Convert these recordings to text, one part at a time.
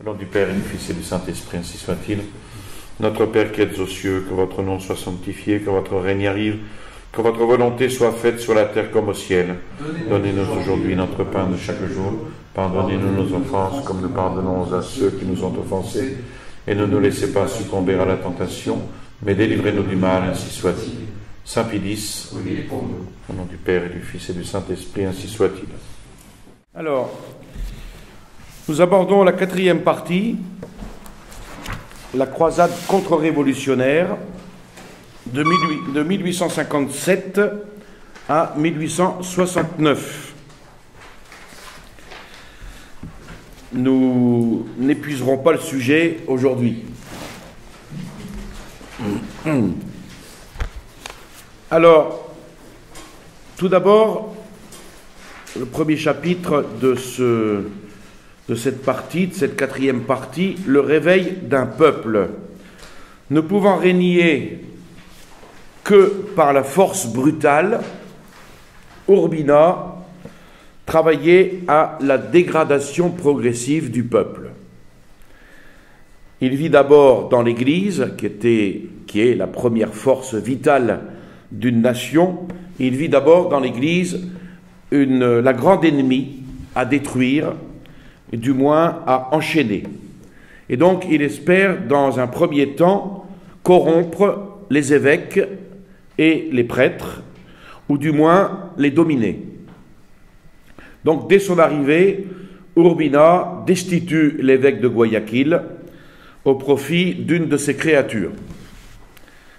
Au nom du Père et du Fils et du Saint-Esprit, ainsi soit-il. Notre Père qui êtes aux cieux, que votre nom soit sanctifié, que votre règne arrive, que votre volonté soit faite sur la terre comme au ciel. Donnez-nous aujourd'hui notre pain de chaque jour. Pardonnez-nous nos offenses, comme nous pardonnons à ceux qui nous ont offensés. Et ne nous laissez pas succomber à la tentation, mais délivrez-nous du mal, ainsi soit-il. Saint Pie X, au nom du Père et du Fils et du Saint-Esprit, ainsi soit-il. Alors, nous abordons la quatrième partie, la croisade contre-révolutionnaire de 1857 à 1869. Nous n'épuiserons pas le sujet aujourd'hui. Alors, tout d'abord, le premier chapitre de cette partie, de cette quatrième partie, le réveil d'un peuple. Ne pouvant régner que par la force brutale, Urbina travaillait à la dégradation progressive du peuple. Il vit d'abord dans l'Église, qui est la première force vitale d'une nation. Il vit d'abord dans l'Église la grande ennemie à détruire, du moins à enchaîner. Et donc il espère dans un premier temps corrompre les évêques et les prêtres, ou du moins les dominer. Donc dès son arrivée, Urbina destitue l'évêque de Guayaquil au profit d'une de ses créatures.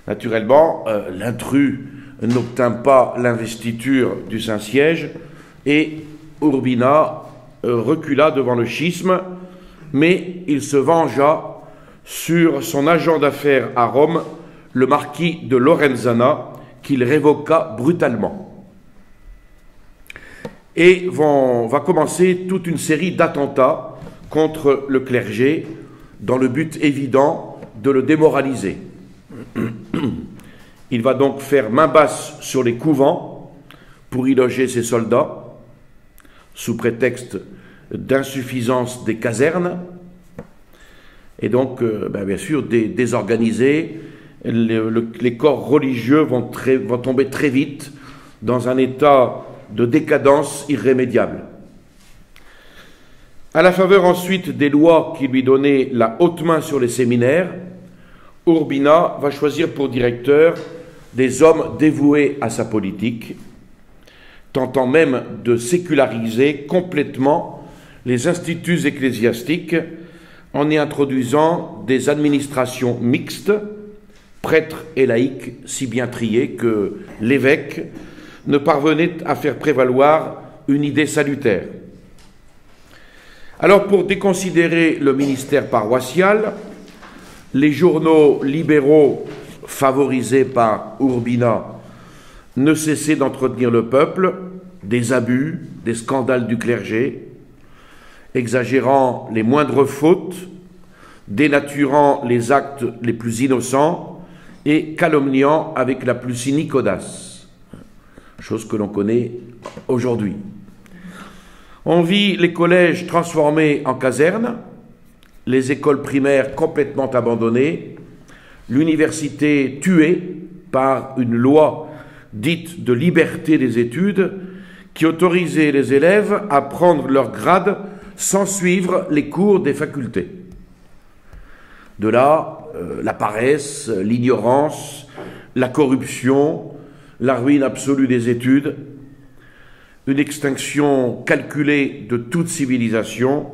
Naturellement, l'intrus n'obtint pas l'investiture du Saint-Siège et Urbina recula devant le schisme, mais il se vengea sur son agent d'affaires à Rome, le marquis de Lorenzana, qu'il révoqua brutalement. Et va commencer toute une série d'attentats contre le clergé, dans le but évident de le démoraliser. Il va donc faire main basse sur les couvents pour y loger ses soldats, sous prétexte d'insuffisance des casernes, et donc, bien sûr, désorganiser. Les corps religieux vont tomber très vite dans un état de décadence irrémédiable. À la faveur ensuite des lois qui lui donnaient la haute main sur les séminaires, Urbina va choisir pour directeur des hommes dévoués à sa politique, tentant même de séculariser complètement les instituts ecclésiastiques en y introduisant des administrations mixtes, prêtres et laïcs si bien triés que l'évêque ne parvenait à faire prévaloir une idée salutaire. Alors, pour déconsidérer le ministère paroissial, les journaux libéraux favorisés par Urbina ne cessaient d'entretenir le peuple des abus, des scandales du clergé, exagérant les moindres fautes, dénaturant les actes les plus innocents et calomniant avec la plus cynique audace, chose que l'on connaît aujourd'hui. On vit les collèges transformés en casernes, les écoles primaires complètement abandonnées, l'université tuée par une loi dite de liberté des études qui autorisait les élèves à prendre leur grade sans suivre les cours des facultés. De là, la paresse, l'ignorance, la corruption, la ruine absolue des études, une extinction calculée de toute civilisation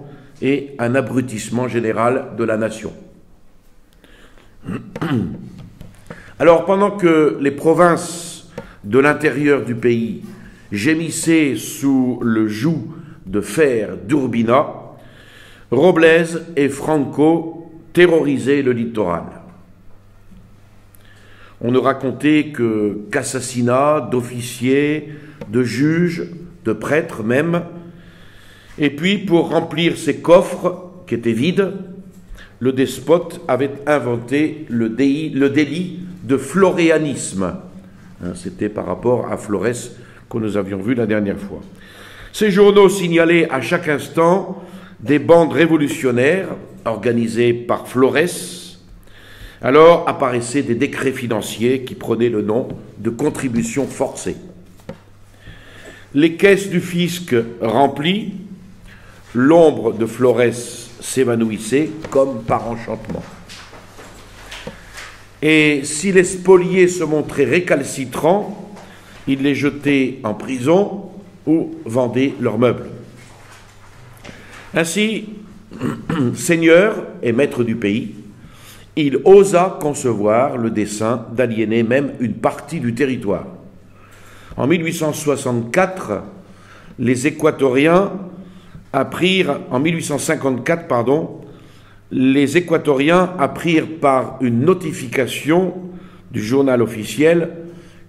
et un abrutissement général de la nation. Alors, pendant que les provinces de l'intérieur du pays gémissaient sous le joug de fer d'Urbina, Robles et Franco terrorisaient le littoral. On nous racontait qu'assassinats d'officiers, de juges, de prêtres même, et puis pour remplir ces coffres qui étaient vides, le despote avait inventé le délit de floréanisme. C'était par rapport à Florès que nous avions vu la dernière fois. Ces journaux signalaient à chaque instant des bandes révolutionnaires organisées par Flores. Alors apparaissaient des décrets financiers qui prenaient le nom de contributions forcées. Les caisses du fisc remplies, l'ombre de Flores s'évanouissait comme par enchantement. Et si les spoliés se montraient récalcitrants, ils les jetaient en prison ou vendaient leurs meubles. Ainsi, seigneur et maître du pays, il osa concevoir le dessein d'aliéner même une partie du territoire. En 1854, les Équatoriens apprirent, en 1854, pardon, les Équatoriens apprirent par une notification du journal officiel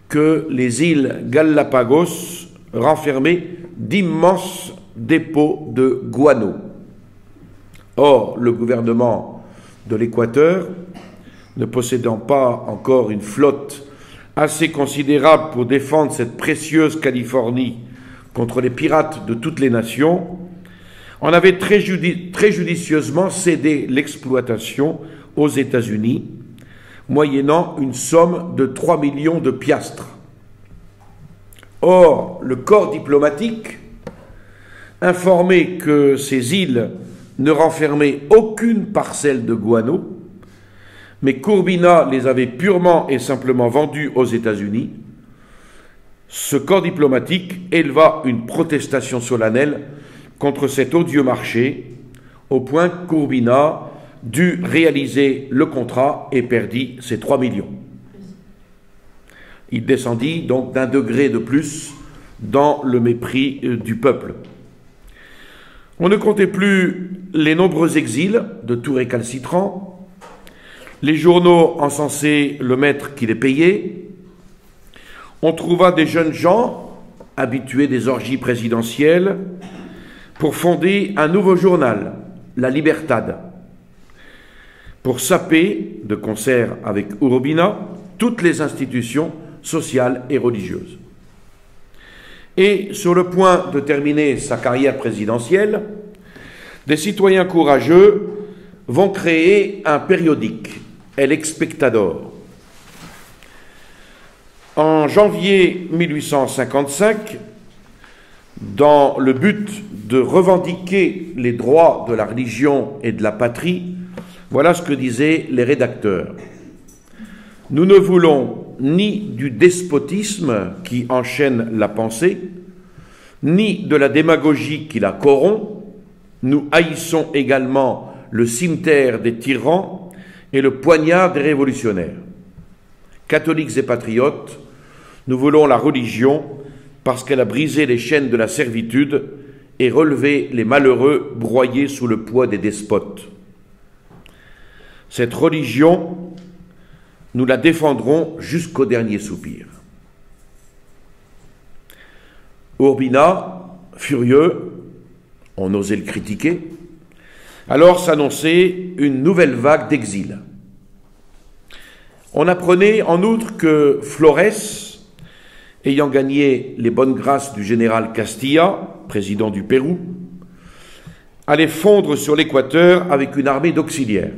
que les îles Galápagos renfermaient d'immenses dépôts de guano. Or, le gouvernement de l'Équateur, ne possédant pas encore une flotte assez considérable pour défendre cette précieuse Californie contre les pirates de toutes les nations, en avait très judicieusement cédé l'exploitation aux États-Unis, moyennant une somme de 3 millions de piastres. Or, le corps diplomatique, informé que ces îles ne renfermaient aucune parcelle de guano, mais qu'Urbina les avait purement et simplement vendues aux États-Unis, ce corps diplomatique éleva une protestation solennelle contre cet odieux marché, au point qu'Urbina dut réaliser le contrat et perdit ses 3 millions. Il descendit donc d'un degré de plus dans le mépris du peuple. On ne comptait plus les nombreux exils de tout récalcitrants, les journaux encensaient le maître qui les payait, on trouva des jeunes gens habitués des orgies présidentielles pour fonder un nouveau journal, La Libertad, pour saper, de concert avec Urbina, toutes les institutions sociales et religieuses. Et sur le point de terminer sa carrière présidentielle, des citoyens courageux vont créer un périodique, El Espectador. En janvier 1855, dans le but de revendiquer les droits de la religion et de la patrie, voilà ce que disaient les rédacteurs. Nous ne voulons ni du despotisme qui enchaîne la pensée, ni de la démagogie qui la corrompt. Nous haïssons également le cimeterre des tyrans et le poignard des révolutionnaires. Catholiques et patriotes, nous voulons la religion parce qu'elle a brisé les chaînes de la servitude et relevé les malheureux broyés sous le poids des despotes. Cette religion, nous la défendrons jusqu'au dernier soupir. Urbina, furieux, on osait le critiquer, alors s'annonçait une nouvelle vague d'exil. On apprenait en outre que Flores, ayant gagné les bonnes grâces du général Castilla, président du Pérou, allait fondre sur l'Équateur avec une armée d'auxiliaires.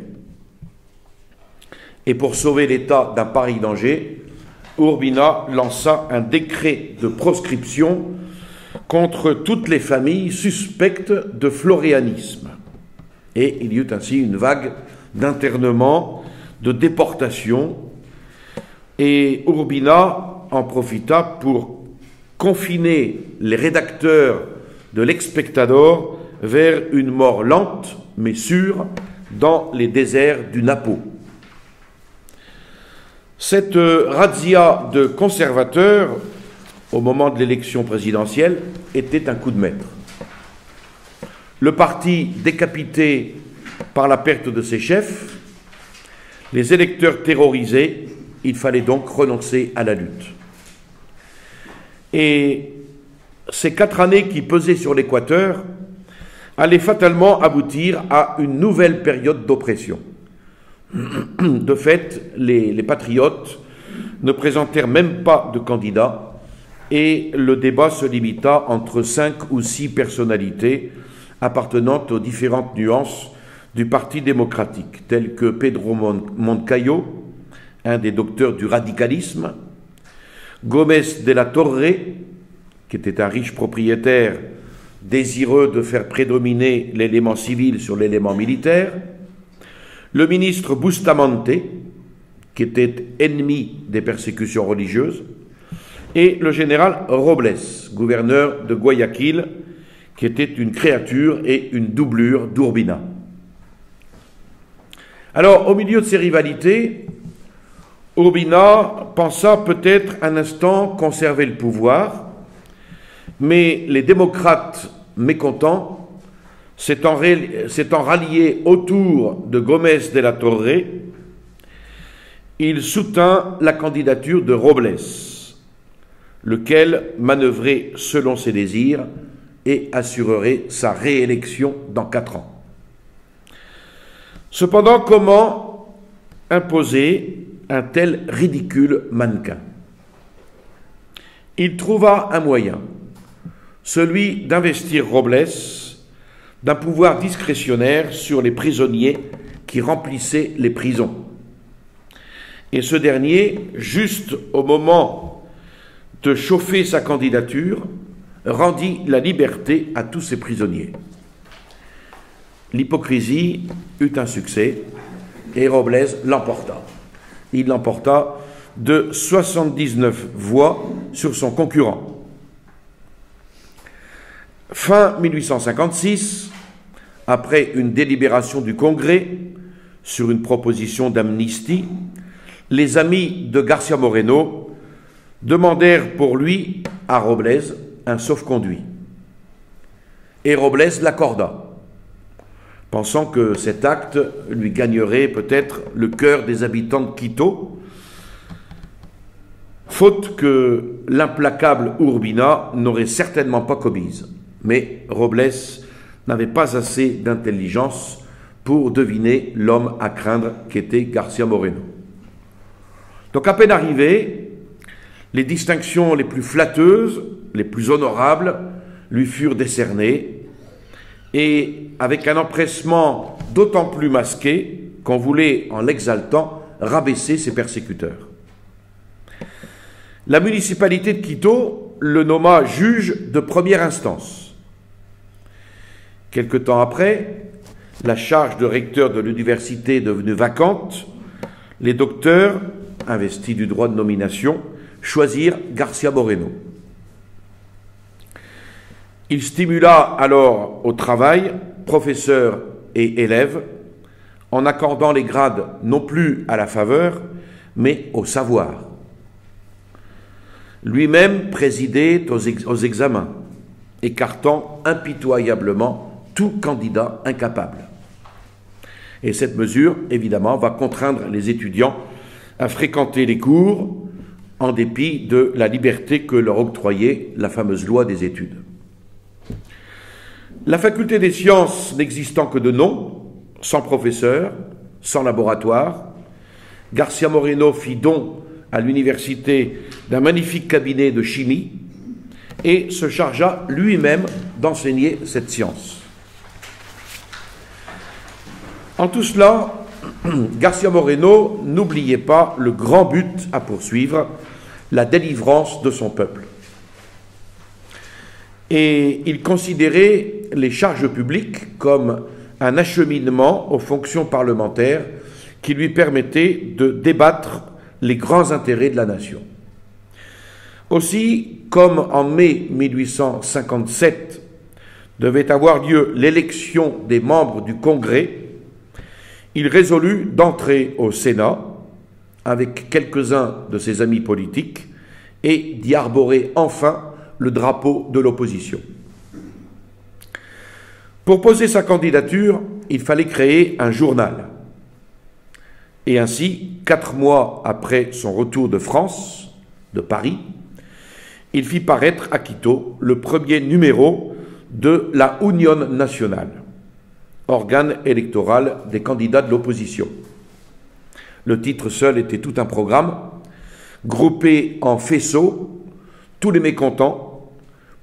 Et pour sauver l'État d'un pareil danger, Urbina lança un décret de proscription contre toutes les familles suspectes de floréanisme. Et il y eut ainsi une vague d'internement, de déportation, et Urbina en profita pour confiner les rédacteurs de l'Espectador vers une mort lente mais sûre dans les déserts du Napo. Cette razzia de conservateurs, au moment de l'élection présidentielle, était un coup de maître. Le parti décapité par la perte de ses chefs, les électeurs terrorisés, il fallait donc renoncer à la lutte. Et ces 4 années qui pesaient sur l'Équateur allaient fatalement aboutir à une nouvelle période d'oppression. De fait, les patriotes ne présentèrent même pas de candidats et le débat se limita entre 5 ou 6 personnalités appartenant aux différentes nuances du Parti démocratique, tels que Pedro Moncayo, un des docteurs du radicalisme, Gómez de la Torre, qui était un riche propriétaire désireux de faire prédominer l'élément civil sur l'élément militaire, le ministre Bustamante, qui était ennemi des persécutions religieuses, et le général Robles, gouverneur de Guayaquil, qui était une créature et une doublure d'Urbina. Alors, au milieu de ces rivalités, Urbina pensa peut-être un instant conserver le pouvoir, mais les démocrates mécontents s'étant ralliés autour de Gómez de la Torre, il soutint la candidature de Robles, lequel manœuvrait selon ses désirs et assurerait sa réélection dans 4 ans. Cependant, comment imposer un tel ridicule mannequin? Il trouva un moyen, celui d'investir Robles d'un pouvoir discrétionnaire sur les prisonniers qui remplissaient les prisons. Et ce dernier, juste au moment de chauffer sa candidature, rendit la liberté à tous ses prisonniers. L'hypocrisie eut un succès et Robles l'emporta. Il l'emporta de 79 voix sur son concurrent. Fin 1856, après une délibération du Congrès sur une proposition d'amnistie, les amis de García Moreno demandèrent pour lui, à Robles, un sauf-conduit. Et Robles l'accorda, pensant que cet acte lui gagnerait peut-être le cœur des habitants de Quito, faute que l'implacable Urbina n'aurait certainement pas commise. Mais Robles n'avait pas assez d'intelligence pour deviner l'homme à craindre qu'était García Moreno. Donc à peine arrivé, les distinctions les plus flatteuses, les plus honorables, lui furent décernées, et avec un empressement d'autant plus masqué qu'on voulait, en l'exaltant, rabaisser ses persécuteurs. La municipalité de Quito le nomma juge de première instance. Quelque temps après, la charge de recteur de l'université devenue vacante, les docteurs, investis du droit de nomination, choisirent García Moreno. Il stimula alors au travail professeurs et élèves en accordant les grades non plus à la faveur, mais au savoir. Lui-même présidait aux examens, écartant impitoyablement tout candidat incapable. Et cette mesure, évidemment, va contraindre les étudiants à fréquenter les cours en dépit de la liberté que leur octroyait la fameuse loi des études. La faculté des sciences n'existant que de nom, sans professeur, sans laboratoire, García Moreno fit don à l'université d'un magnifique cabinet de chimie et se chargea lui-même d'enseigner cette science. En tout cela, García Moreno n'oubliait pas le grand but à poursuivre, la délivrance de son peuple. Et il considérait les charges publiques comme un acheminement aux fonctions parlementaires qui lui permettait de débattre les grands intérêts de la nation. Aussi, comme en mai 1857 devait avoir lieu l'élection des membres du Congrès, il résolut d'entrer au Sénat avec quelques-uns de ses amis politiques et d'y arborer enfin le drapeau de l'opposition. Pour poser sa candidature, il fallait créer un journal. Et ainsi, 4 mois après son retour de France, de Paris, il fit paraître à Quito le premier numéro de la Unión Nacional, organe électoral des candidats de l'opposition. Le titre seul était tout un programme, groupé en faisceaux tous les mécontents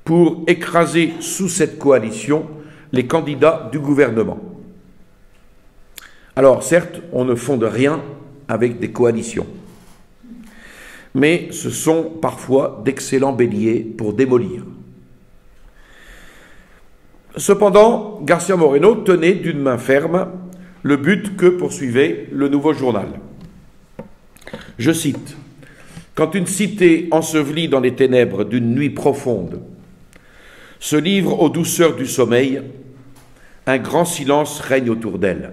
pour écraser sous cette coalition les candidats du gouvernement. Alors certes, on ne fonde rien avec des coalitions, mais ce sont parfois d'excellents béliers pour démolir. Cependant, García Moreno tenait d'une main ferme le but que poursuivait le Nouveau Journal. Je cite: « Quand une cité ensevelie dans les ténèbres d'une nuit profonde se livre aux douceurs du sommeil, un grand silence règne autour d'elle.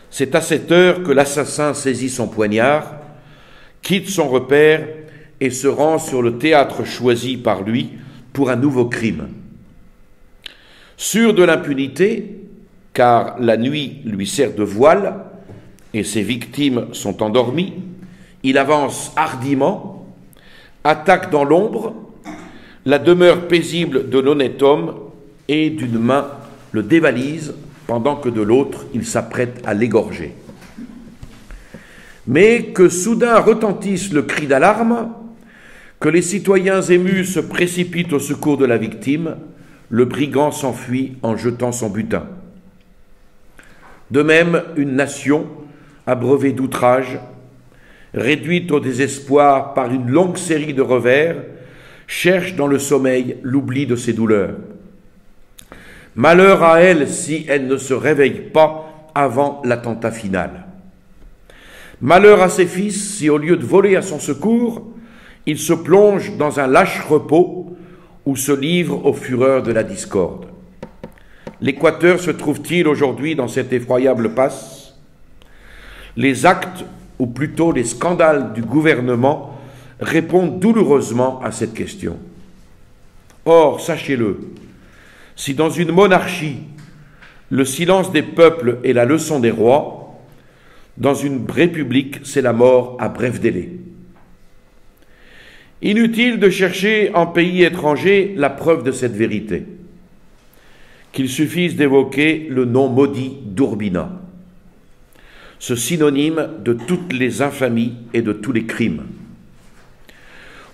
C'est à cette heure que l'assassin saisit son poignard, quitte son repère et se rend sur le théâtre choisi par lui pour un nouveau crime. Sûr de l'impunité, car la nuit lui sert de voile et ses victimes sont endormies, il avance hardiment, attaque dans l'ombre la demeure paisible de l'honnête homme et d'une main le dévalise pendant que de l'autre il s'apprête à l'égorger. Mais que soudain retentisse le cri d'alarme, que les citoyens émus se précipitent au secours de la victime, le brigand s'enfuit en jetant son butin. De même, une nation, abreuvée d'outrages, réduite au désespoir par une longue série de revers, cherche dans le sommeil l'oubli de ses douleurs. Malheur à elle si elle ne se réveille pas avant l'attentat final. Malheur à ses fils si, au lieu de voler à son secours, ils se plongent dans un lâche repos ou se livrent aux fureurs de la discorde. L'Équateur se trouve-t-il aujourd'hui dans cette effroyable passe? Les actes, ou plutôt les scandales du gouvernement, répondent douloureusement à cette question. Or, sachez-le, si dans une monarchie, le silence des peuples est la leçon des rois, dans une république, c'est la mort à bref délai. Inutile de chercher en pays étranger la preuve de cette vérité, qu'il suffise d'évoquer le nom maudit d'Urbina, ce synonyme de toutes les infamies et de tous les crimes.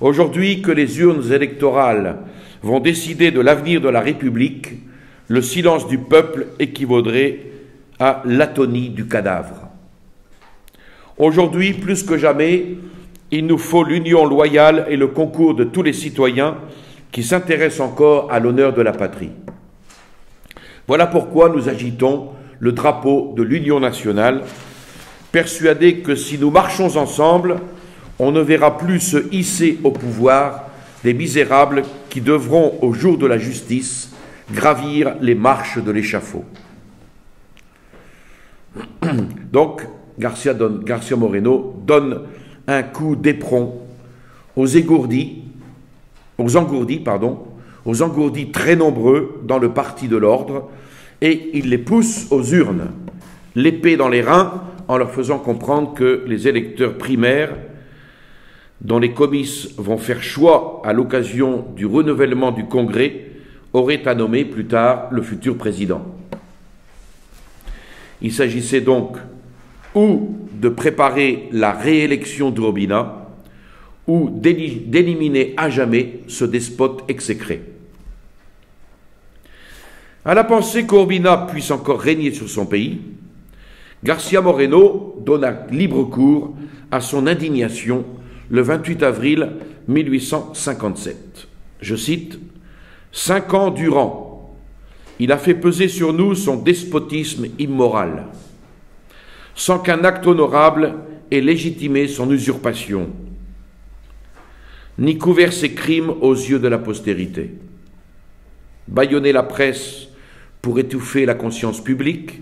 Aujourd'hui que les urnes électorales vont décider de l'avenir de la République, le silence du peuple équivaudrait à l'atonie du cadavre. Aujourd'hui, plus que jamais, il nous faut l'union loyale et le concours de tous les citoyens qui s'intéressent encore à l'honneur de la patrie. Voilà pourquoi nous agitons le drapeau de l'Union nationale, persuadés que si nous marchons ensemble, on ne verra plus se hisser au pouvoir des misérables qui devront, au jour de la justice, gravir les marches de l'échafaud. Donc, García Moreno donne un coup d'éperon aux engourdis très nombreux dans le parti de l'ordre, et il les pousse aux urnes, l'épée dans les reins, en leur faisant comprendre que les électeurs primaires, dont les comices vont faire choix à l'occasion du renouvellement du Congrès, auraient à nommer plus tard le futur président. Il s'agissait donc ou de préparer la réélection d'Urbina, ou d'éliminer à jamais ce despote exécré. À la pensée qu'Urbina puisse encore régner sur son pays, García Moreno donna libre cours à son indignation le 28 avril 1857. Je cite: « 5 ans durant, il a fait peser sur nous son despotisme immoral, sans qu'un acte honorable ait légitimé son usurpation, ni couvert ses crimes aux yeux de la postérité. Bâillonner la presse pour étouffer la conscience publique,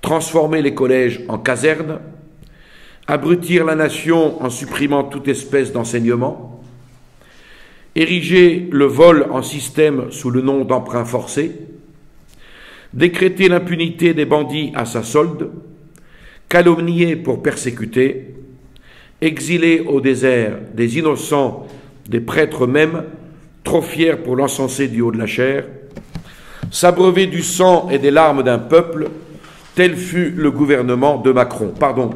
transformer les collèges en casernes, abrutir la nation en supprimant toute espèce d'enseignement, ériger le vol en système sous le nom d'emprunt forcé, décréter l'impunité des bandits à sa solde, calomnier pour persécuter, exiler au désert des innocents, des prêtres mêmes, trop fiers pour l'encenser du haut de la chair, s'abreuver du sang et des larmes d'un peuple, tel fut le gouvernement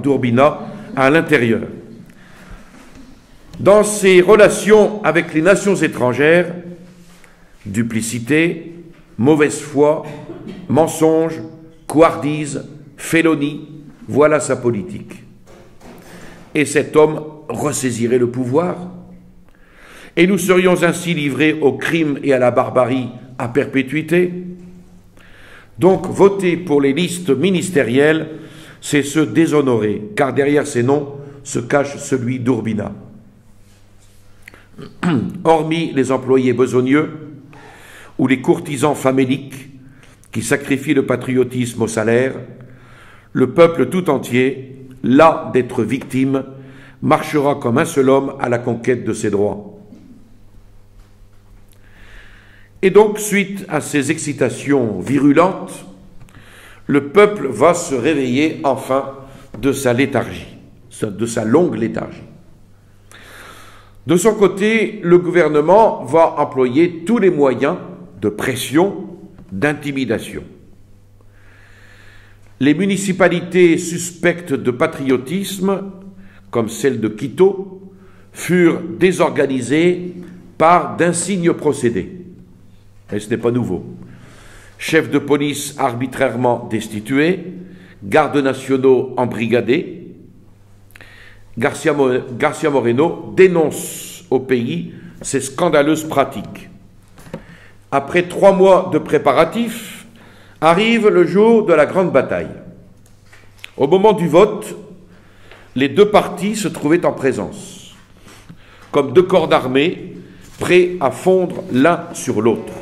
d'Urbina à l'intérieur. Dans ses relations avec les nations étrangères, duplicité, mauvaise foi, mensonge, couardise, félonie, voilà sa politique. Et cet homme ressaisirait le pouvoir. Et nous serions ainsi livrés au crime et à la barbarie à perpétuité. Donc, voter pour les listes ministérielles, c'est se déshonorer, car derrière ces noms se cache celui d'Urbina. Hormis les employés besogneux ou les courtisans faméliques qui sacrifient le patriotisme au salaire, le peuple tout entier, las d'être victime, marchera comme un seul homme à la conquête de ses droits. Et donc, suite à ces excitations virulentes, le peuple va se réveiller enfin de sa léthargie, de sa longue léthargie. De son côté, le gouvernement va employer tous les moyens de pression, d'intimidation. Les municipalités suspectes de patriotisme, comme celle de Quito, furent désorganisées par d'insignes procédés. Et ce n'est pas nouveau. Chefs de police arbitrairement destitués, gardes nationaux embrigadés. Garcia Moreno dénonce au pays ces scandaleuses pratiques. Après 3 mois de préparatifs, arrive le jour de la grande bataille. Au moment du vote, les 2 partis se trouvaient en présence, comme 2 corps d'armée prêts à fondre l'un sur l'autre.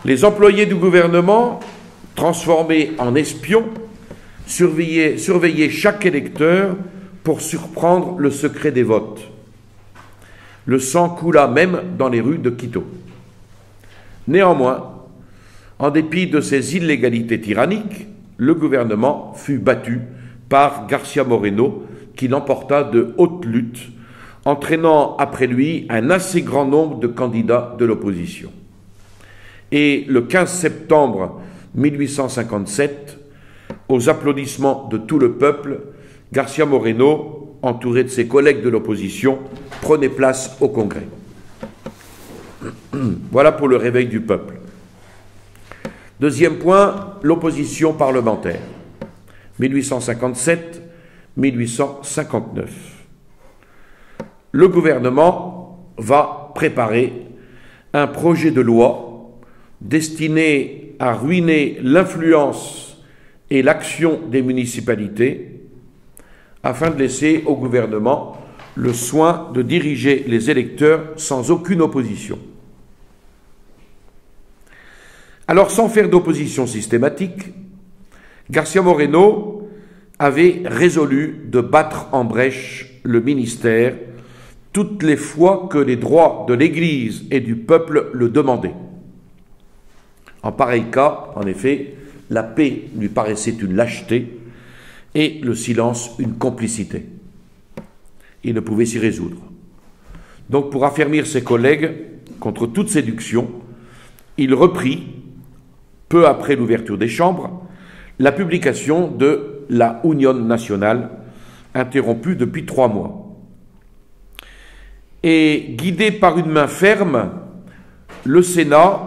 Les employés du gouvernement, transformés en espions, surveillaient chaque électeur pour surprendre le secret des votes. Le sang coula même dans les rues de Quito. Néanmoins, en dépit de ces illégalités tyranniques, le gouvernement fut battu par Garcia Moreno, qui l'emporta de haute lutte, entraînant après lui un assez grand nombre de candidats de l'opposition. Et le 15 septembre 1857, aux applaudissements de tout le peuple, Garcia Moreno, entouré de ses collègues de l'opposition, prenait place au Congrès. Voilà pour le réveil du peuple. Deuxième point, l'opposition parlementaire. 1857-1859. Le gouvernement va préparer un projet de loi destiné à ruiner l'influence et l'action des municipalités afin de laisser au gouvernement le soin de diriger les électeurs sans aucune opposition. Alors, sans faire d'opposition systématique, Garcia Moreno avait résolu de battre en brèche le ministère toutes les fois que les droits de l'Église et du peuple le demandaient. En pareil cas, en effet, la paix lui paraissait une lâcheté et le silence une complicité. Il ne pouvait s'y résoudre. Donc, pour affermir ses collègues contre toute séduction, il reprit, peu après l'ouverture des chambres, la publication de la Union nationale, interrompue depuis 3 mois. Et guidé par une main ferme, le Sénat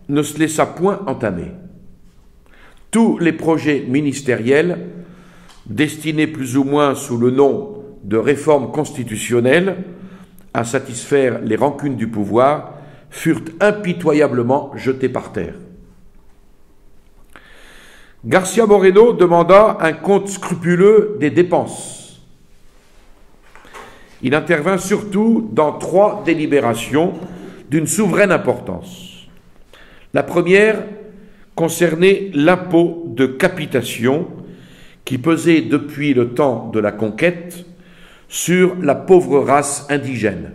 ne se laissa point entamer. Tous les projets ministériels, destinés plus ou moins sous le nom de réforme constitutionnelle à satisfaire les rancunes du pouvoir, furent impitoyablement jetés par terre. Garcia Moreno demanda un compte scrupuleux des dépenses. Il intervint surtout dans 3 délibérations d'une souveraine importance. La première concernait l'impôt de capitation qui pesait depuis le temps de la conquête sur la pauvre race indigène.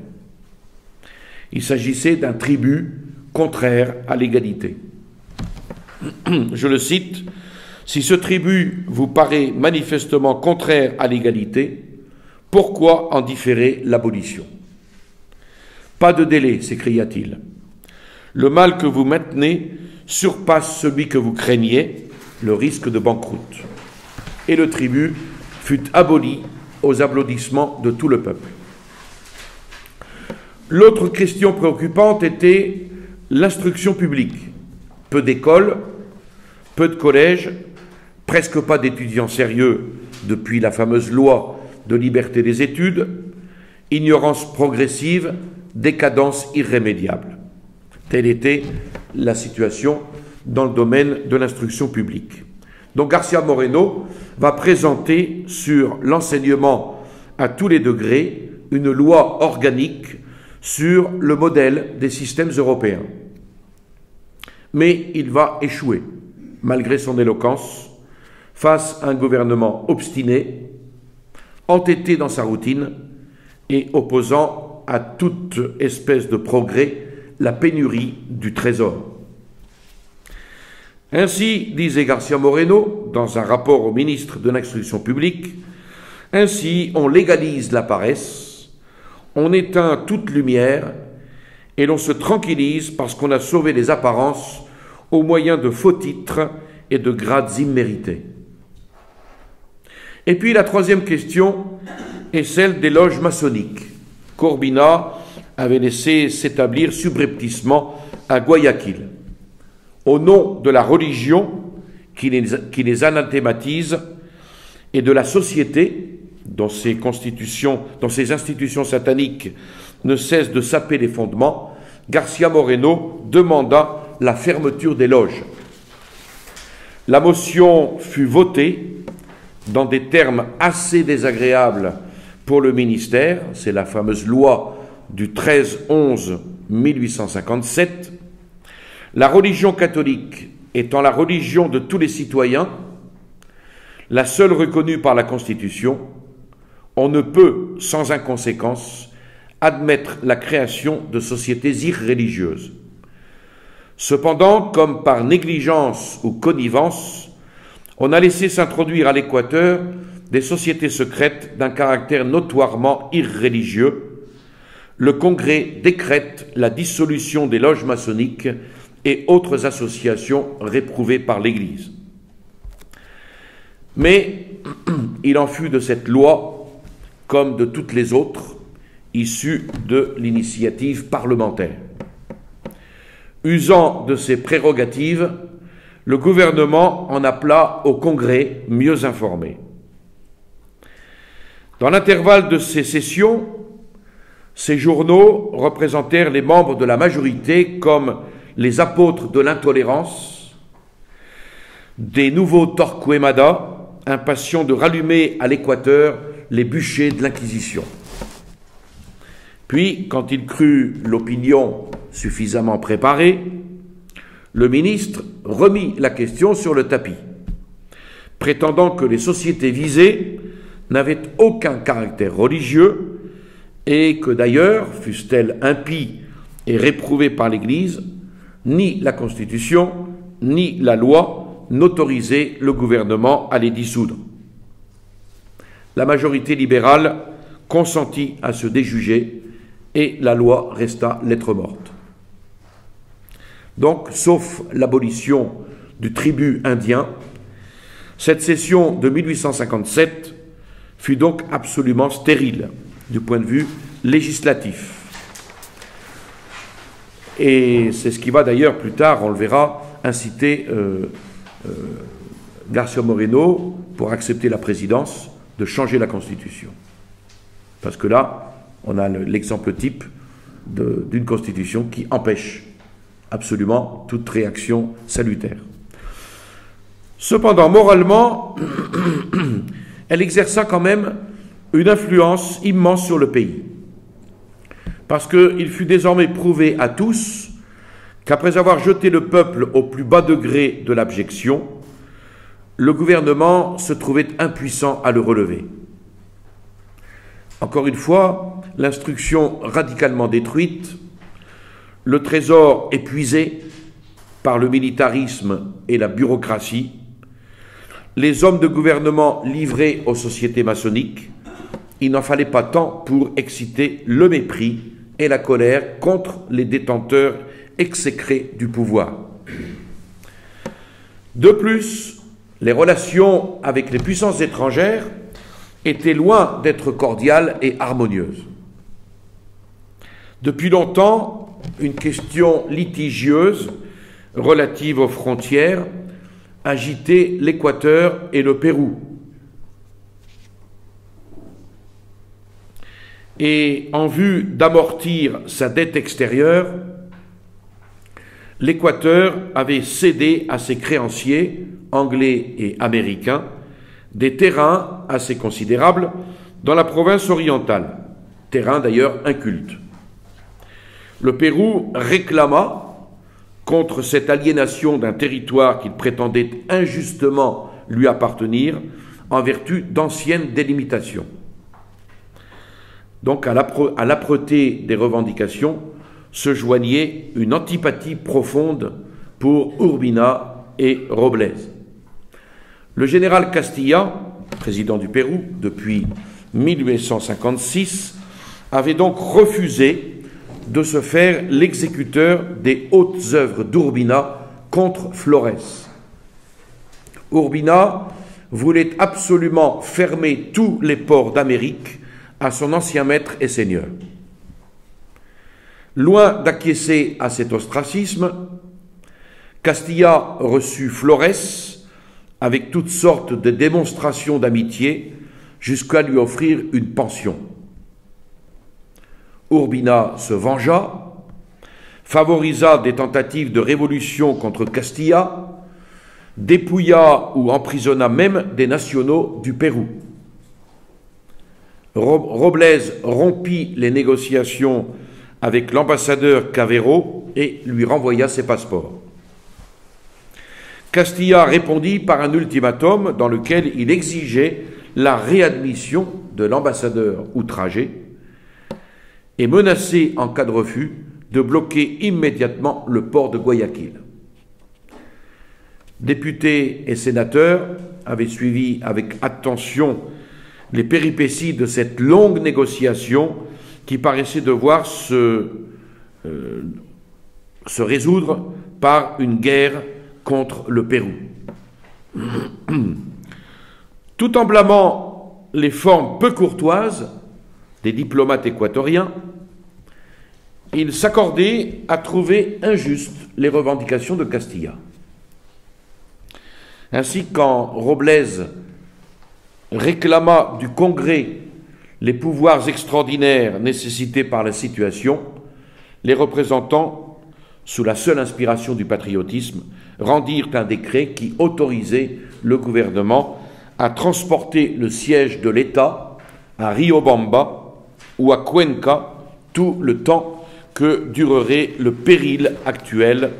Il s'agissait d'un tribut contraire à l'égalité. Je le cite, « Si ce tribut vous paraît manifestement contraire à l'égalité, pourquoi en différer l'abolition ?» Pas de délai, s'écria-t-il. Le mal que vous maintenez surpasse celui que vous craignez, le risque de banqueroute. Et le tribut fut aboli aux applaudissements de tout le peuple. L'autre question préoccupante était l'instruction publique. Peu d'écoles, peu de collèges, presque pas d'étudiants sérieux depuis la fameuse loi de liberté des études, ignorance progressive, décadence irrémédiable. Telle était la situation dans le domaine de l'instruction publique. Donc García Moreno va présenter sur l'enseignement à tous les degrés une loi organique sur le modèle des systèmes européens. Mais il va échouer, malgré son éloquence, face à un gouvernement obstiné, entêté dans sa routine et opposant à toute espèce de progrès la pénurie du trésor. Ainsi, disait García Moreno, dans un rapport au ministre de l'Instruction publique, ainsi on légalise la paresse, on éteint toute lumière et l'on se tranquillise parce qu'on a sauvé les apparences au moyen de faux titres et de grades immérités. Et puis la troisième question est celle des loges maçonniques. Qu'Urbina avait laissé s'établir subrepticement à Guayaquil, au nom de la religion qui les anathématise et de la société dont ces institutions sataniques ne cessent de saper les fondements. García Moreno demanda la fermeture des loges. La motion fut votée dans des termes assez désagréables pour le ministère, c'est la fameuse loi du 13-11-1857, la religion catholique étant la religion de tous les citoyens, la seule reconnue par la Constitution, on ne peut, sans inconséquence, admettre la création de sociétés irréligieuses. Cependant, comme par négligence ou connivence, on a laissé s'introduire à l'Équateur des sociétés secrètes d'un caractère notoirement irréligieux. Le Congrès décrète la dissolution des loges maçonniques et autres associations réprouvées par l'Église. Mais il en fut de cette loi, comme de toutes les autres, issues de l'initiative parlementaire. Usant de ses prérogatives, le gouvernement en appela au Congrès mieux informé. Dans l'intervalle de ces sessions, ces journaux représentèrent les membres de la majorité comme les apôtres de l'intolérance, des nouveaux Torquemada, impatients de rallumer à l'Équateur les bûchers de l'Inquisition. Puis, quand il crut l'opinion suffisamment préparée, le ministre remit la question sur le tapis, prétendant que les sociétés visées n'avaient aucun caractère religieux et que d'ailleurs, fussent-elles impies et réprouvées par l'Église, ni la Constitution, ni la loi n'autorisaient le gouvernement à les dissoudre. La majorité libérale consentit à se déjuger et la loi resta lettre morte. Donc, sauf l'abolition du tribut indien, cette session de 1857 fut donc absolument stérile du point de vue législatif. Et c'est ce qui va d'ailleurs plus tard, on le verra, inciter García Moreno, pour accepter la présidence, de changer la Constitution. Parce que là, on a l'exemple type d'une Constitution qui empêche absolument toute réaction salutaire. Cependant, moralement, elle exerça quand même une influence immense sur le pays. Parce qu'il fut désormais prouvé à tous qu'après avoir jeté le peuple au plus bas degré de l'abjection, le gouvernement se trouvait impuissant à le relever. Encore une fois, l'instruction radicalement détruite, le trésor épuisé par le militarisme et la bureaucratie, les hommes de gouvernement livrés aux sociétés maçonniques, il n'en fallait pas tant pour exciter le mépris et la colère contre les détenteurs exécrés du pouvoir. De plus, les relations avec les puissances étrangères étaient loin d'être cordiales et harmonieuses. Depuis longtemps, une question litigieuse relative aux frontières agitait l'Équateur et le Pérou. Et en vue d'amortir sa dette extérieure, l'Équateur avait cédé à ses créanciers, anglais et américains, des terrains assez considérables dans la province orientale, terrains d'ailleurs incultes. Le Pérou réclama, contre cette aliénation d'un territoire qu'il prétendait injustement lui appartenir, en vertu d'anciennes délimitations. Donc à l'âpreté des revendications se joignait une antipathie profonde pour Urbina et Robles. Le général Castilla, président du Pérou depuis 1856, avait donc refusé de se faire l'exécuteur des hautes œuvres d'Urbina contre Flores. Urbina voulait absolument fermer tous les ports d'Amérique à son ancien maître et seigneur. Loin d'acquiescer à cet ostracisme, Castilla reçut Flores avec toutes sortes de démonstrations d'amitié jusqu'à lui offrir une pension. Urbina se vengea, favorisa des tentatives de révolution contre Castilla, dépouilla ou emprisonna même des nationaux du Pérou. Robles rompit les négociations avec l'ambassadeur Cavero et lui renvoya ses passeports. Castilla répondit par un ultimatum dans lequel il exigeait la réadmission de l'ambassadeur outragé et menaçait, en cas de refus, de bloquer immédiatement le port de Guayaquil. Députés et sénateurs avaient suivi avec attention les péripéties de cette longue négociation qui paraissait devoir se résoudre par une guerre contre le Pérou. Tout en blâmant les formes peu courtoises des diplomates équatoriens, il s'accordait à trouver injustes les revendications de Castilla. Ainsi, quand Robles réclama du Congrès les pouvoirs extraordinaires nécessités par la situation, les représentants, sous la seule inspiration du patriotisme, rendirent un décret qui autorisait le gouvernement à transporter le siège de l'État à Riobamba ou à Cuenca tout le temps que durerait le péril actuel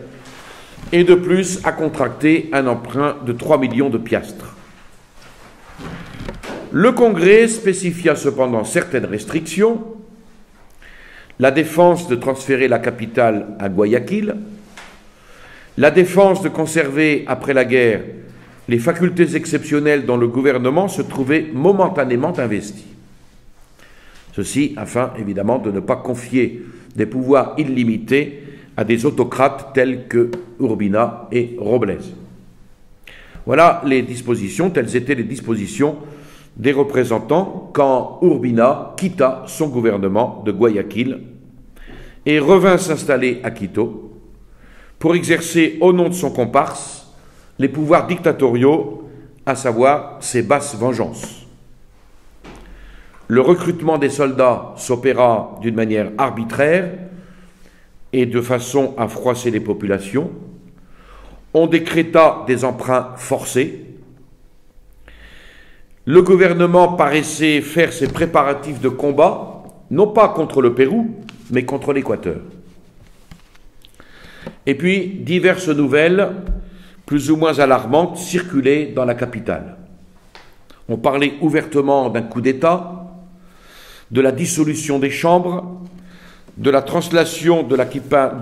et de plus à contracter un emprunt de 3 millions de piastres. Le Congrès spécifia cependant certaines restrictions, la défense de transférer la capitale à Guayaquil, la défense de conserver après la guerre les facultés exceptionnelles dont le gouvernement se trouvait momentanément investi. Ceci afin évidemment de ne pas confier des pouvoirs illimités à des autocrates tels que Urbina et Robles. Voilà les dispositions, telles étaient les dispositions des représentants quand Urbina quitta son gouvernement de Guayaquil et revint s'installer à Quito pour exercer au nom de son comparse les pouvoirs dictatoriaux, à savoir ses basses vengeances. Le recrutement des soldats s'opéra d'une manière arbitraire et de façon à froisser les populations. On décréta des emprunts forcés. Le gouvernement paraissait faire ses préparatifs de combat, non pas contre le Pérou, mais contre l'Équateur. Et puis, diverses nouvelles, plus ou moins alarmantes, circulaient dans la capitale. On parlait ouvertement d'un coup d'État, de la dissolution des chambres, de la translation de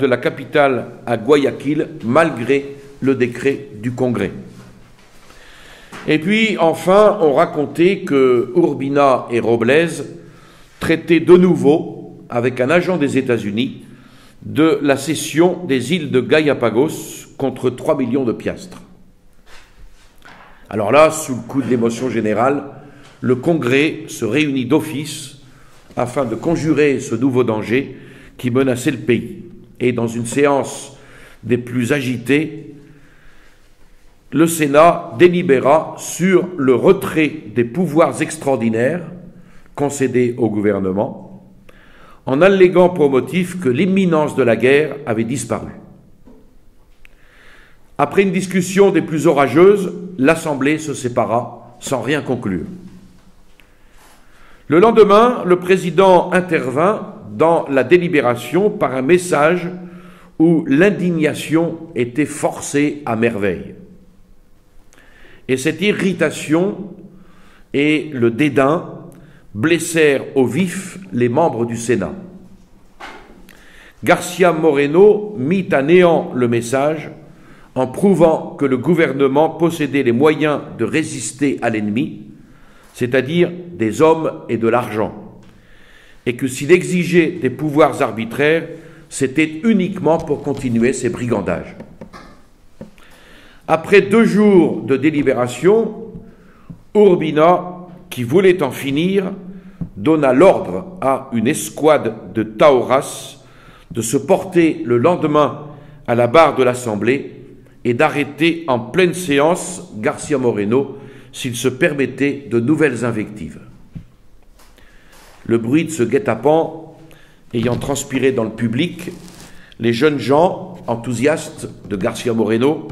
la capitale à Guayaquil, malgré le décret du Congrès. Et puis, enfin, on racontait que Urbina et Robles traitaient de nouveau, avec un agent des États-Unis, de la cession des îles de Galápagos contre 3 millions de piastres. Alors là, sous le coup de l'émotion générale, le Congrès se réunit d'office afin de conjurer ce nouveau danger qui menaçait le pays. et dans une séance des plus agitées, le Sénat délibéra sur le retrait des pouvoirs extraordinaires concédés au gouvernement, en alléguant pour motif que l'imminence de la guerre avait disparu. Après une discussion des plus orageuses, l'Assemblée se sépara sans rien conclure. Le lendemain, le président intervint dans la délibération par un message où l'indignation était forcée à merveille. Et cette irritation et le dédain blessèrent au vif les membres du Sénat. García Moreno mit à néant le message en prouvant que le gouvernement possédait les moyens de résister à l'ennemi, c'est-à-dire des hommes et de l'argent, et que s'il exigeait des pouvoirs arbitraires, c'était uniquement pour continuer ses brigandages. Après 2 jours de délibération, Urbina, qui voulait en finir, donna l'ordre à une escouade de Taurás de se porter le lendemain à la barre de l'Assemblée et d'arrêter en pleine séance García Moreno s'il se permettait de nouvelles invectives. Le bruit de ce guet-apens ayant transpiré dans le public, les jeunes gens, enthousiastes de García Moreno,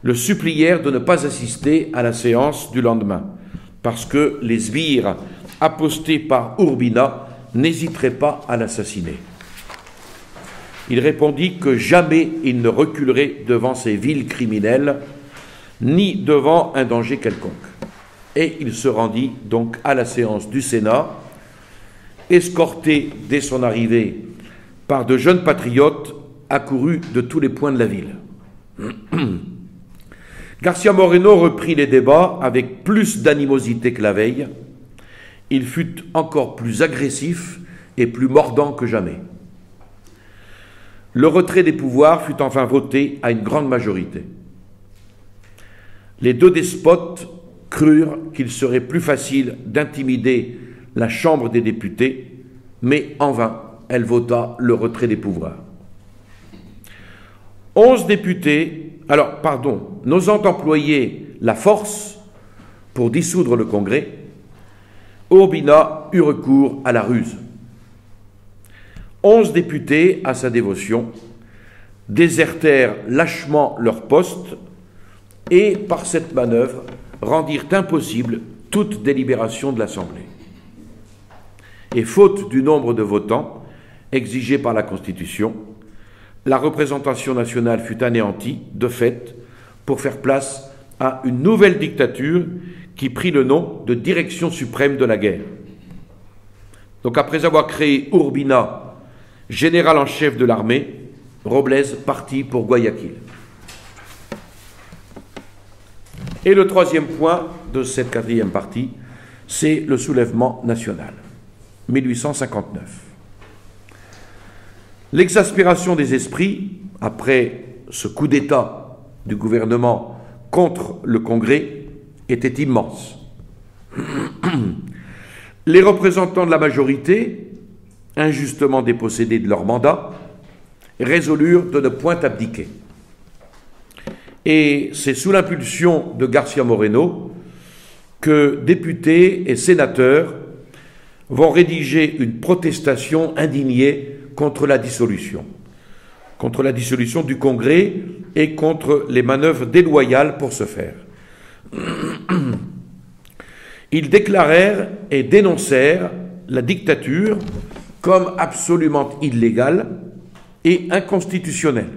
le supplièrent de ne pas assister à la séance du lendemain, parce que les sbires apostés par Urbina n'hésiteraient pas à l'assassiner. Il répondit que jamais il ne reculerait devant ces vils criminels, ni devant un danger quelconque. Et il se rendit donc à la séance du Sénat, escorté dès son arrivée par de jeunes patriotes accourus de tous les points de la ville. García Moreno reprit les débats avec plus d'animosité que la veille. Il fut encore plus agressif et plus mordant que jamais. Le retrait des pouvoirs fut enfin voté à une grande majorité. Les 2 despotes crurent qu'il serait plus facile d'intimider la Chambre des députés, mais en vain, elle vota le retrait des pouvoirs. 11 députés, n'osant employer la force pour dissoudre le Congrès, Urbina eut recours à la ruse. 11 députés, à sa dévotion, désertèrent lâchement leur poste et, par cette manœuvre, rendirent impossible toute délibération de l'Assemblée. Et faute du nombre de votants exigé par la Constitution, la représentation nationale fut anéantie, de fait, pour faire place à une nouvelle dictature qui prit le nom de Direction suprême de la guerre. Donc après avoir créé Urbina, général en chef de l'armée, Robles partit pour Guayaquil. Et le 3e point de cette 4e partie, c'est le soulèvement national, 1859. L'exaspération des esprits, après ce coup d'État du gouvernement contre le Congrès, était immense. Les représentants de la majorité, injustement dépossédés de leur mandat, résolurent de ne point abdiquer. Et c'est sous l'impulsion de García Moreno que députés et sénateurs vont rédiger une protestation indignée contre la dissolution du Congrès et contre les manœuvres déloyales pour ce faire. Ils déclarèrent et dénoncèrent la dictature comme absolument illégale et inconstitutionnelle,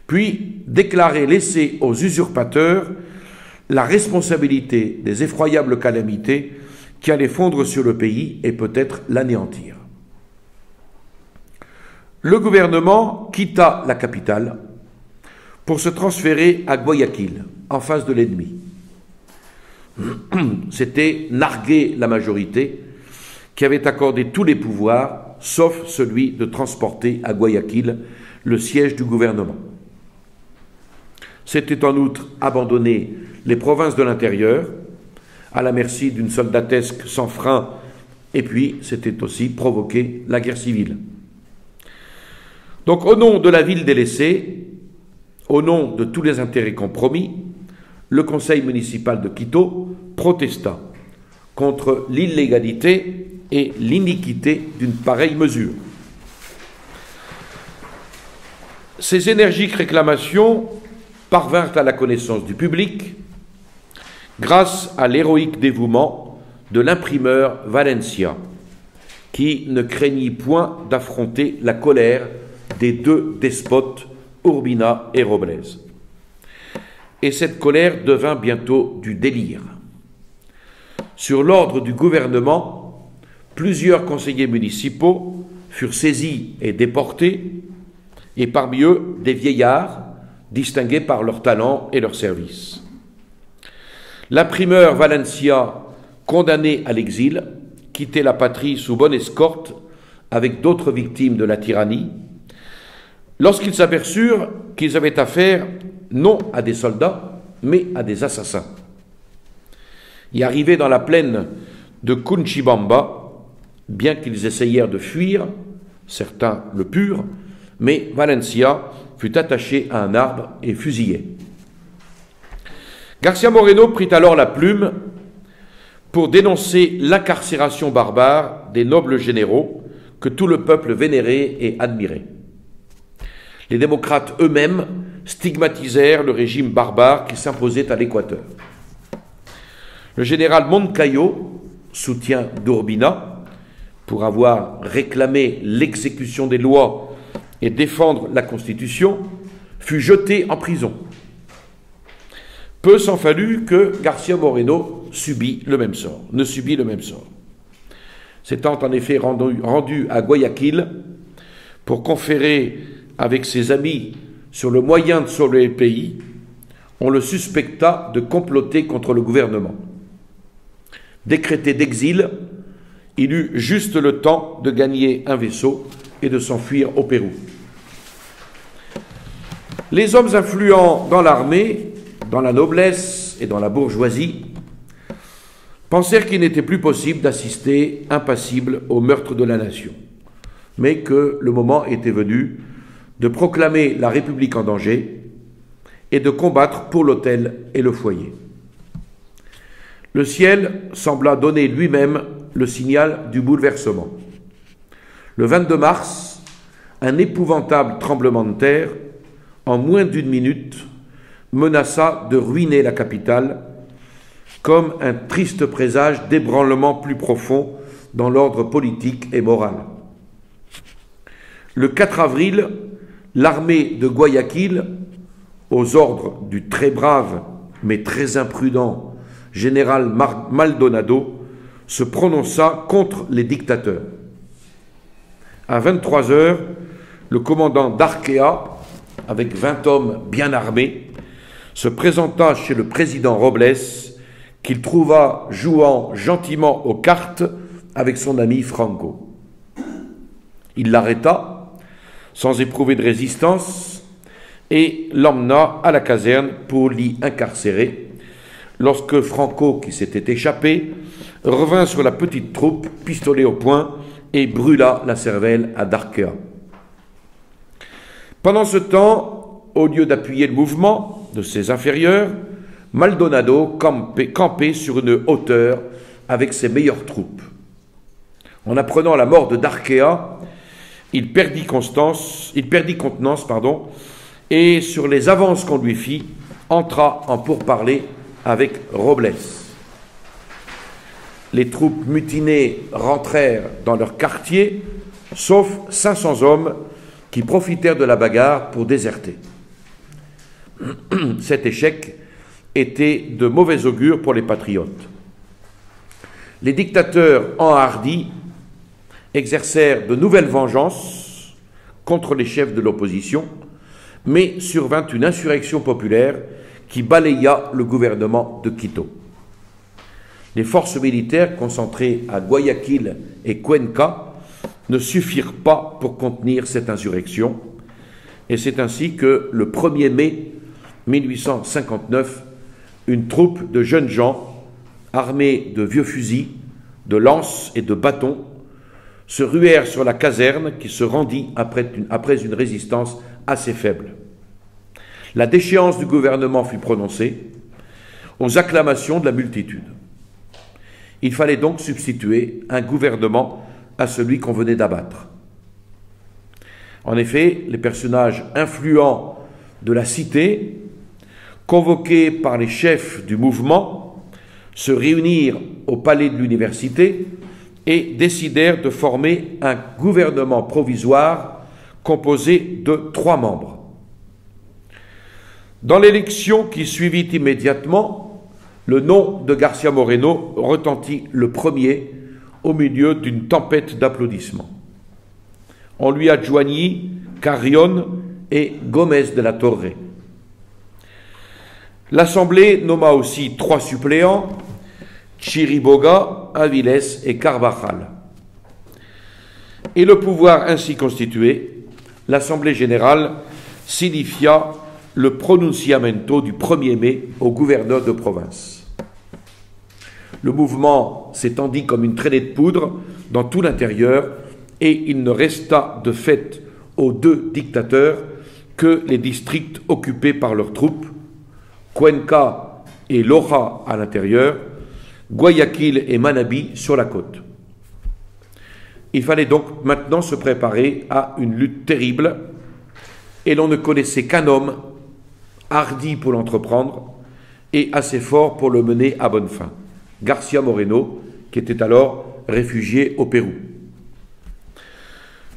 puis déclarèrent laisser aux usurpateurs la responsabilité des effroyables calamités qui allaient fondre sur le pays et peut-être l'anéantir. Le gouvernement quitta la capitale pour se transférer à Guayaquil, en face de l'ennemi. C'était narguer la majorité qui avait accordé tous les pouvoirs, sauf celui de transporter à Guayaquil le siège du gouvernement. C'était en outre abandonner les provinces de l'intérieur à la merci d'une soldatesque sans frein, et puis c'était aussi provoquer la guerre civile. Donc, au nom de la ville délaissée, au nom de tous les intérêts compromis, le conseil municipal de Quito protesta contre l'illégalité et l'iniquité d'une pareille mesure. Ces énergiques réclamations parvinrent à la connaissance du public grâce à l'héroïque dévouement de l'imprimeur Valencia, qui ne craignit point d'affronter la colère des deux despotes, Urbina et Robles. Et cette colère devint bientôt du délire. Sur l'ordre du gouvernement, plusieurs conseillers municipaux furent saisis et déportés, et parmi eux des vieillards distingués par leur talent et leur service. L'imprimeur Valencia, condamné à l'exil, quittait la patrie sous bonne escorte avec d'autres victimes de la tyrannie, lorsqu'ils s'aperçurent qu'ils avaient affaire non à des soldats, mais à des assassins. Y arrivés dans la plaine de Cunchibamba, bien qu'ils essayèrent de fuir, certains le purent, mais Valencia fut attaché à un arbre et fusillé. García Moreno prit alors la plume pour dénoncer l'incarcération barbare des nobles généraux que tout le peuple vénérait et admirait. Les démocrates eux-mêmes stigmatisèrent le régime barbare qui s'imposait à l'Équateur. Le général Moncayo, soutien d'Urbina, pour avoir réclamé l'exécution des lois et défendre la Constitution, fut jeté en prison. Peu s'en fallut que García Moreno ne subit le même sort. S'étant en effet rendu à Guayaquil pour conférer avec ses amis sur le moyen de sauver le pays, on le suspecta de comploter contre le gouvernement. Décrété d'exil, il eut juste le temps de gagner un vaisseau et de s'enfuir au Pérou. Les hommes influents dans l'armée, dans la noblesse et dans la bourgeoisie pensèrent qu'il n'était plus possible d'assister impassible au meurtre de la nation, mais que le moment était venu de proclamer la République en danger et de combattre pour l'autel et le foyer. Le ciel sembla donner lui-même le signal du bouleversement. Le 22 mars, un épouvantable tremblement de terre, en moins d'une minute, menaça de ruiner la capitale, comme un triste présage d'ébranlement plus profond dans l'ordre politique et moral. Le 4 avril, l'armée de Guayaquil, aux ordres du très brave mais très imprudent général Maldonado, se prononça contre les dictateurs. À 23 heures, le commandant d'Arquea, avec 20 hommes bien armés, se présenta chez le président Robles, qu'il trouva jouant gentiment aux cartes avec son ami Franco. Il l'arrêta, sans éprouver de résistance, et l'emmena à la caserne pour l'y incarcérer, lorsque Franco, qui s'était échappé, revint sur la petite troupe, pistolet au poing, et brûla la cervelle à Darquea. Pendant ce temps, au lieu d'appuyer le mouvement de ses inférieurs, Maldonado campait sur une hauteur avec ses meilleures troupes. En apprenant la mort de Darquea, il perdit contenance, et sur les avances qu'on lui fit, entra en pourparlers avec Robles. Les troupes mutinées rentrèrent dans leur quartier, sauf 500 hommes qui profitèrent de la bagarre pour déserter. Cet échec était de mauvais augure pour les patriotes. Les dictateurs enhardis exercèrent de nouvelles vengeances contre les chefs de l'opposition, mais survint une insurrection populaire qui balaya le gouvernement de Quito. Les forces militaires concentrées à Guayaquil et Cuenca ne suffirent pas pour contenir cette insurrection, et c'est ainsi que le 1er mai 1859, une troupe de jeunes gens, armés de vieux fusils, de lances et de bâtons, se ruèrent sur la caserne qui se rendit après une résistance assez faible. La déchéance du gouvernement fut prononcée aux acclamations de la multitude. Il fallait donc substituer un gouvernement à celui qu'on venait d'abattre. En effet, les personnages influents de la cité, convoqués par les chefs du mouvement, se réunirent au palais de l'université et décidèrent de former un gouvernement provisoire composé de 3 membres. Dans l'élection qui suivit immédiatement, le nom de García Moreno retentit le premier au milieu d'une tempête d'applaudissements. On lui adjoignit Carrión et Gómez de la Torre. L'Assemblée nomma aussi 3 suppléants, Chiriboga, Avilés et Carvajal. Et le pouvoir ainsi constitué, l'Assemblée générale signifia le pronunciamento du 1er mai au gouverneur de province. Le mouvement s'étendit comme une traînée de poudre dans tout l'intérieur et il ne resta de fait aux 2 dictateurs que les districts occupés par leurs troupes, Cuenca et Loja à l'intérieur, Guayaquil et Manabí sur la côte. Il fallait donc maintenant se préparer à une lutte terrible et l'on ne connaissait qu'un homme, hardi pour l'entreprendre et assez fort pour le mener à bonne fin, García Moreno, qui était alors réfugié au Pérou.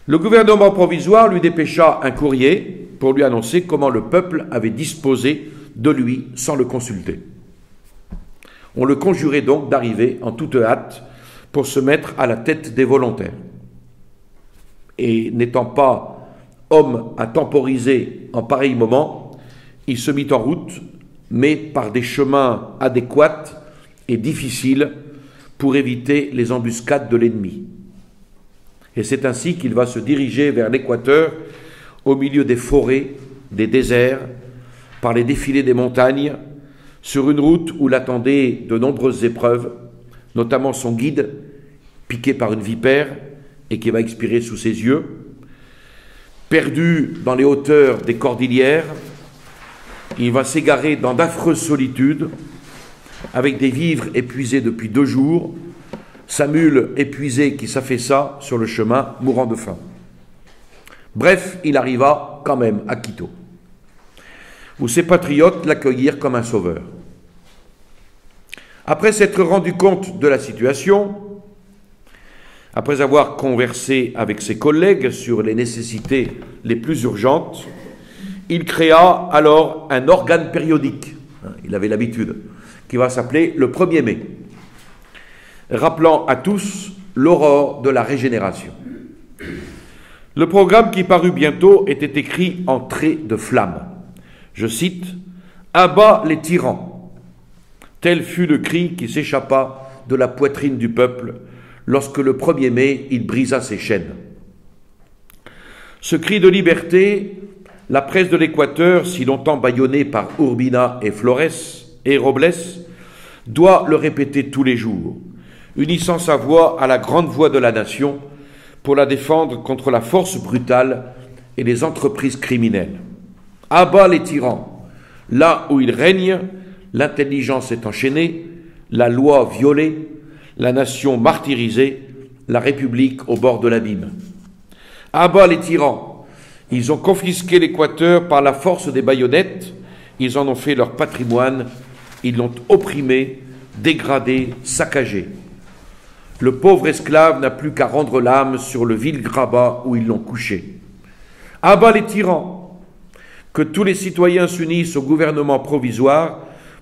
Le gouvernement provisoire lui dépêcha un courrier pour lui annoncer comment le peuple avait disposé de lui sans le consulter. On le conjurait donc d'arriver en toute hâte pour se mettre à la tête des volontaires. Et n'étant pas homme à temporiser en pareil moment, il se mit en route, mais par des chemins adéquats et difficiles pour éviter les embuscades de l'ennemi. Et c'est ainsi qu'il va se diriger vers l'Équateur, au milieu des forêts, des déserts, par les défilés des montagnes, sur une route où l'attendaient de nombreuses épreuves, notamment son guide, piqué par une vipère et qui va expirer sous ses yeux, perdu dans les hauteurs des cordillères. Il va s'égarer dans d'affreuses solitudes, avec des vivres épuisés depuis 2 jours, sa mule épuisée qui s'affaissa sur le chemin, mourant de faim. Bref, il arriva quand même à Quito, où ses patriotes l'accueillirent comme un sauveur. Après s'être rendu compte de la situation, après avoir conversé avec ses collègues sur les nécessités les plus urgentes, il créa alors un organe périodique, il avait l'habitude, qui va s'appeler le 1er mai, rappelant à tous l'aurore de la régénération. Le programme qui parut bientôt était écrit en traits de flamme. Je cite, « À bas les tyrans !» Tel fut le cri qui s'échappa de la poitrine du peuple lorsque le 1er mai il brisa ses chaînes. Ce cri de liberté, la presse de l'Équateur, si longtemps bâillonnée par Urbina et Flores et Robles, doit le répéter tous les jours, unissant sa voix à la grande voix de la nation pour la défendre contre la force brutale et les entreprises criminelles. À bas les tyrans! Là où ils règnent, l'intelligence est enchaînée, la loi violée, la nation martyrisée, la République au bord de l'abîme. À bas les tyrans! Ils ont confisqué l'Équateur par la force des baïonnettes, ils en ont fait leur patrimoine, ils l'ont opprimé, dégradé, saccagé. Le pauvre esclave n'a plus qu'à rendre l'âme sur le vil grabat où ils l'ont couché. À bas les tyrans! Que tous les citoyens s'unissent au gouvernement provisoire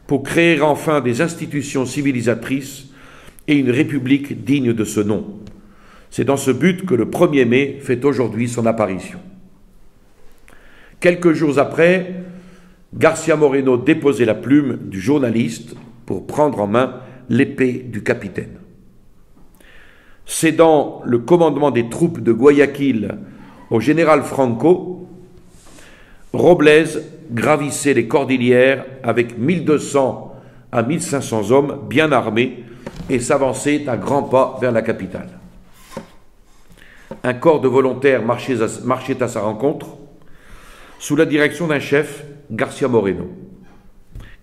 pour créer enfin des institutions civilisatrices et une république digne de ce nom. C'est dans ce but que le 1er mai fait aujourd'hui son apparition. Quelques jours après, García Moreno déposait la plume du journaliste pour prendre en main l'épée du capitaine. Cédant le commandement des troupes de Guayaquil au général Franco, Robles gravissait les cordillères avec 1200 à 1500 hommes bien armés et s'avançait à grands pas vers la capitale. un corps de volontaires marchait à sa rencontre, sous la direction d'un chef, Garcia Moreno,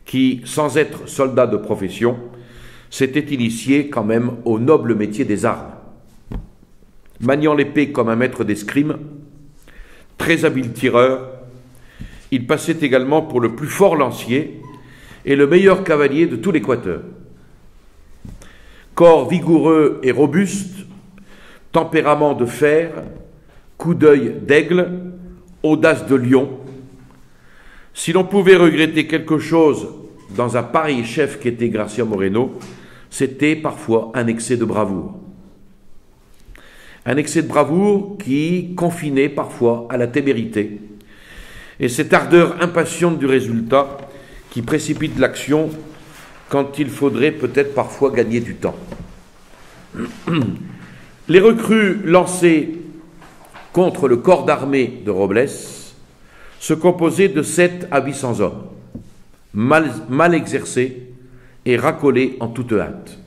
qui, sans être soldat de profession, s'était initié quand même au noble métier des armes. Maniant l'épée comme un maître d'escrime, très habile tireur, il passait également pour le plus fort lancier et le meilleur cavalier de tout l'Équateur. Corps vigoureux et robuste, tempérament de fer, coup d'œil d'aigle, audace de lion. Si l'on pouvait regretter quelque chose dans un pareil chef qu'était Garcia Moreno, c'était parfois un excès de bravoure. Un excès de bravoure qui confinait parfois à la témérité, et cette ardeur impatiente du résultat qui précipite l'action quand il faudrait peut-être parfois gagner du temps. Les recrues lancées contre le corps d'armée de Robles se composaient de 700 à 800 hommes, mal exercés et racolés en toute hâte.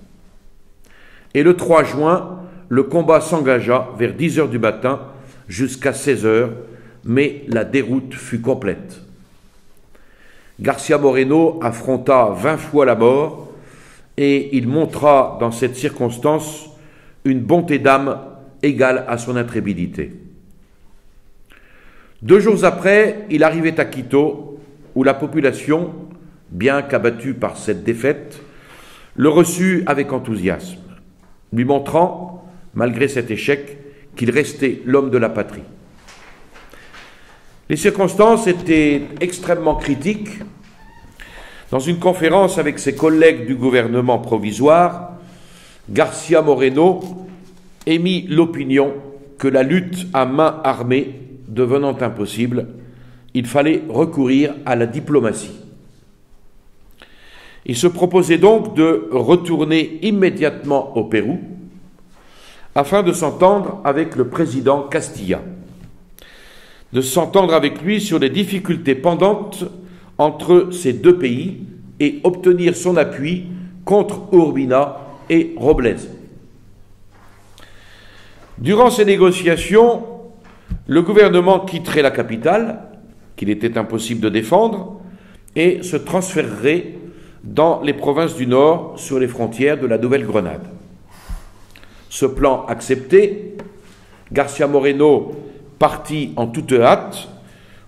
Et le 3 juin, le combat s'engagea vers 10 heures du matin jusqu'à 16 heures, mais la déroute fut complète. Garcia Moreno affronta 20 fois la mort et il montra dans cette circonstance une bonté d'âme égale à son intrépidité. 2 jours après, il arrivait à Quito, où la population, bien qu'abattue par cette défaite, le reçut avec enthousiasme, lui montrant, malgré cet échec, qu'il restait l'homme de la patrie. Les circonstances étaient extrêmement critiques. Dans une conférence avec ses collègues du gouvernement provisoire, Garcia Moreno émit l'opinion que la lutte à main armée devenant impossible, il fallait recourir à la diplomatie. Il se proposait donc de retourner immédiatement au Pérou afin de s'entendre avec le président Castilla, de s'entendre avec lui sur les difficultés pendantes entre ces deux pays et obtenir son appui contre Urbina et Robles. Durant ces négociations, le gouvernement quitterait la capitale, qu'il était impossible de défendre, et se transférerait dans les provinces du Nord sur les frontières de la Nouvelle-Grenade. Ce plan accepté, Garcia Moreno partit en toute hâte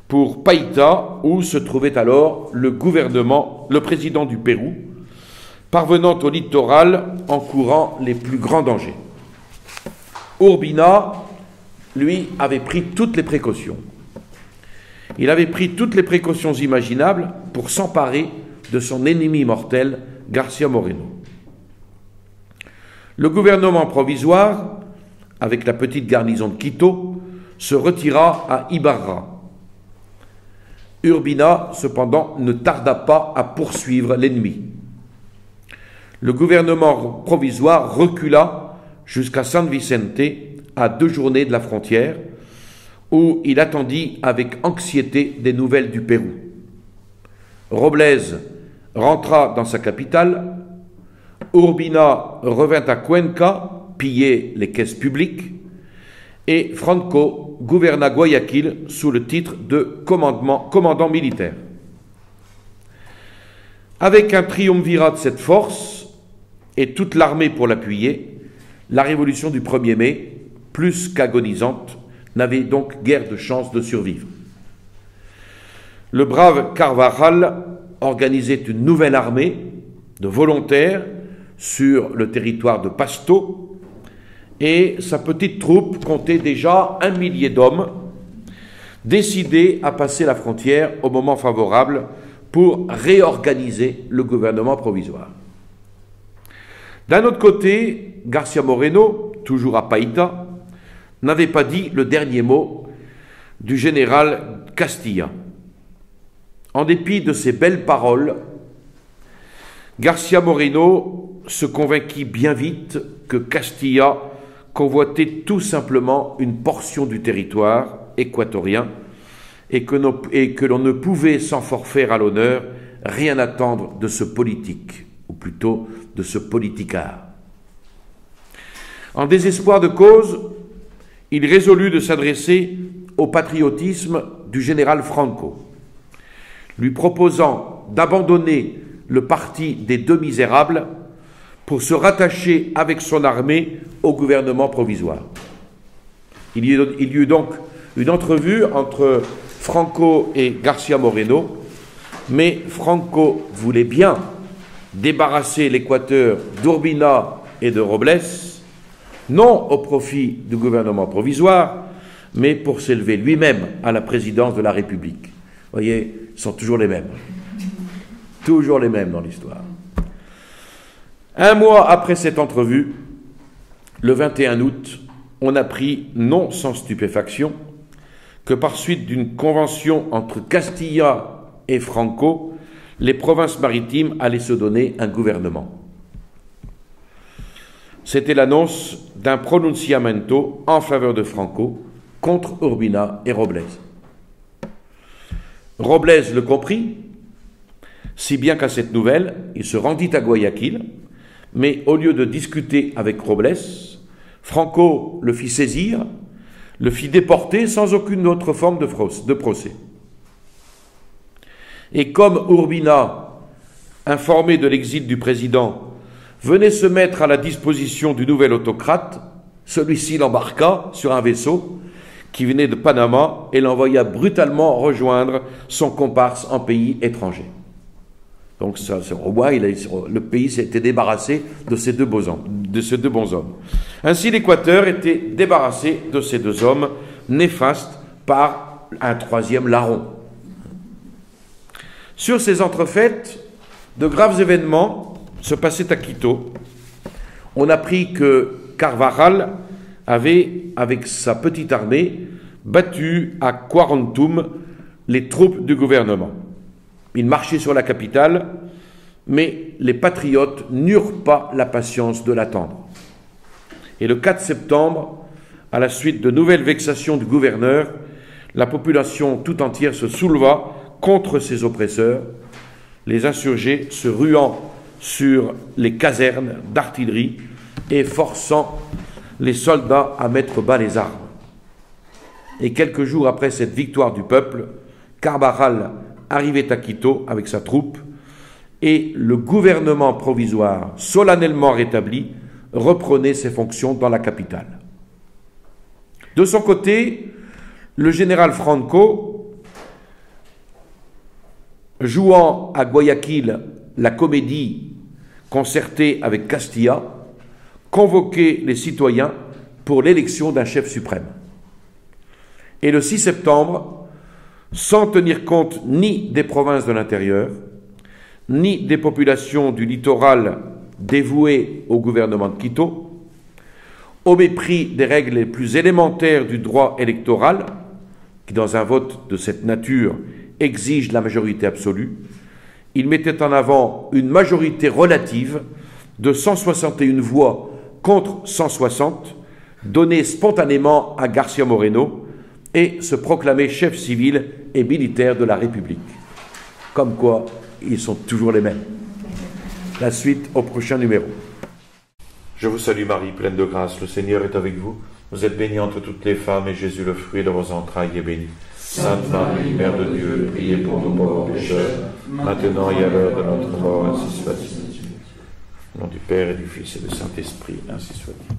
pour Païta, où se trouvait alors le président du Pérou, parvenant au littoral en courant les plus grands dangers. Urbina, lui, avait pris toutes les précautions. Il avait pris toutes les précautions imaginables pour s'emparer de son ennemi mortel, Garcia Moreno. Le gouvernement provisoire, avec la petite garnison de Quito, se retira à Ibarra. Urbina, cependant, ne tarda pas à poursuivre l'ennemi. Le gouvernement provisoire recula jusqu'à San Vicente, à 2 journées de la frontière, où il attendit avec anxiété des nouvelles du Pérou. Robles rentra dans sa capitale, Urbina revint à Cuenca piller les caisses publiques, et Franco gouverna Guayaquil sous le titre de commandant militaire. Avec un triumvirat de cette force et toute l'armée pour l'appuyer, la révolution du 1er mai, plus qu'agonisante, n'avait donc guère de chance de survivre. Le brave Carvajal organisait une nouvelle armée de volontaires sur le territoire de Pasto, et sa petite troupe comptait déjà 1 millier d'hommes, décidés à passer la frontière au moment favorable pour réorganiser le gouvernement provisoire. D'un autre côté, Garcia Moreno, toujours à Païta, n'avait pas dit le dernier mot du général Castilla. En dépit de ces belles paroles, Garcia Moreno se convainquit bien vite que Castilla convoitait tout simplement une portion du territoire équatorien et que l'on ne pouvait, sans forfait à l'honneur, rien attendre de ce politique, ou plutôt de ce politicard. En désespoir de cause, il résolut de s'adresser au patriotisme du général Franco, lui proposant d'abandonner le parti des deux misérables pour se rattacher avec son armée au gouvernement provisoire. Il y eut donc une entrevue entre Franco et García Moreno, mais Franco voulait bien débarrasser l'Équateur d'Urbina et de Robles, non au profit du gouvernement provisoire, mais pour s'élever lui-même à la présidence de la République. Vous voyez, ils sont toujours les mêmes. Toujours les mêmes dans l'histoire. Un mois après cette entrevue, le 21 août, on apprit, non sans stupéfaction, que par suite d'une convention entre Castilla et Franco, les provinces maritimes allaient se donner un gouvernement. C'était l'annonce d'un pronunciamento en faveur de Franco contre Urbina et Robles. Robles le comprit, si bien qu'à cette nouvelle, il se rendit à Guayaquil, mais au lieu de discuter avec Robles, Franco le fit saisir, le fit déporter sans aucune autre forme de procès. Et comme Urbina, informé de l'exil du président, venait se mettre à la disposition du nouvel autocrate, celui-ci l'embarqua sur un vaisseau qui venait de Panama et l'envoya brutalement rejoindre son comparse en pays étranger. Donc au moins, le pays s'était débarrassé de ces deux bons hommes. Ainsi, l'Équateur était débarrassé de ces deux hommes néfastes par un troisième larron. Sur ces entrefaites, de graves événements se passaient à Quito. On apprit que Carvajal avait, avec sa petite armée, battu à Quarantum les troupes du gouvernement. Il marchait sur la capitale, mais les patriotes n'eurent pas la patience de l'attendre. Et le 4 septembre, à la suite de nouvelles vexations du gouverneur, la population tout entière se souleva contre ses oppresseurs, les insurgés se ruant sur les casernes d'artillerie et forçant les soldats à mettre bas les armes. Et quelques jours après cette victoire du peuple, Carvajal arrivait à Quito avec sa troupe et le gouvernement provisoire, solennellement rétabli, reprenait ses fonctions dans la capitale. De son côté, le général Franco, jouant à Guayaquil la comédie concertée avec Castilla, convoquait les citoyens pour l'élection d'un chef suprême. Et le 6 septembre, sans tenir compte ni des provinces de l'intérieur, ni des populations du littoral dévouées au gouvernement de Quito, au mépris des règles les plus élémentaires du droit électoral, qui dans un vote de cette nature exige la majorité absolue, il mettait en avant une majorité relative de 161 voix contre 160, donnée spontanément à García Moreno, et se proclamait chef civil et militaire de la République. Comme quoi, ils sont toujours les mêmes. La suite au prochain numéro. Je vous salue Marie, pleine de grâce, le Seigneur est avec vous. Vous êtes bénie entre toutes les femmes, et Jésus, le fruit de vos entrailles, est béni. Sainte Marie, Mère de Dieu, priez pour nous pauvres pécheurs, maintenant et à l'heure de notre mort, ainsi soit-il. Au nom du Père et du Fils et du Saint-Esprit, ainsi soit-il.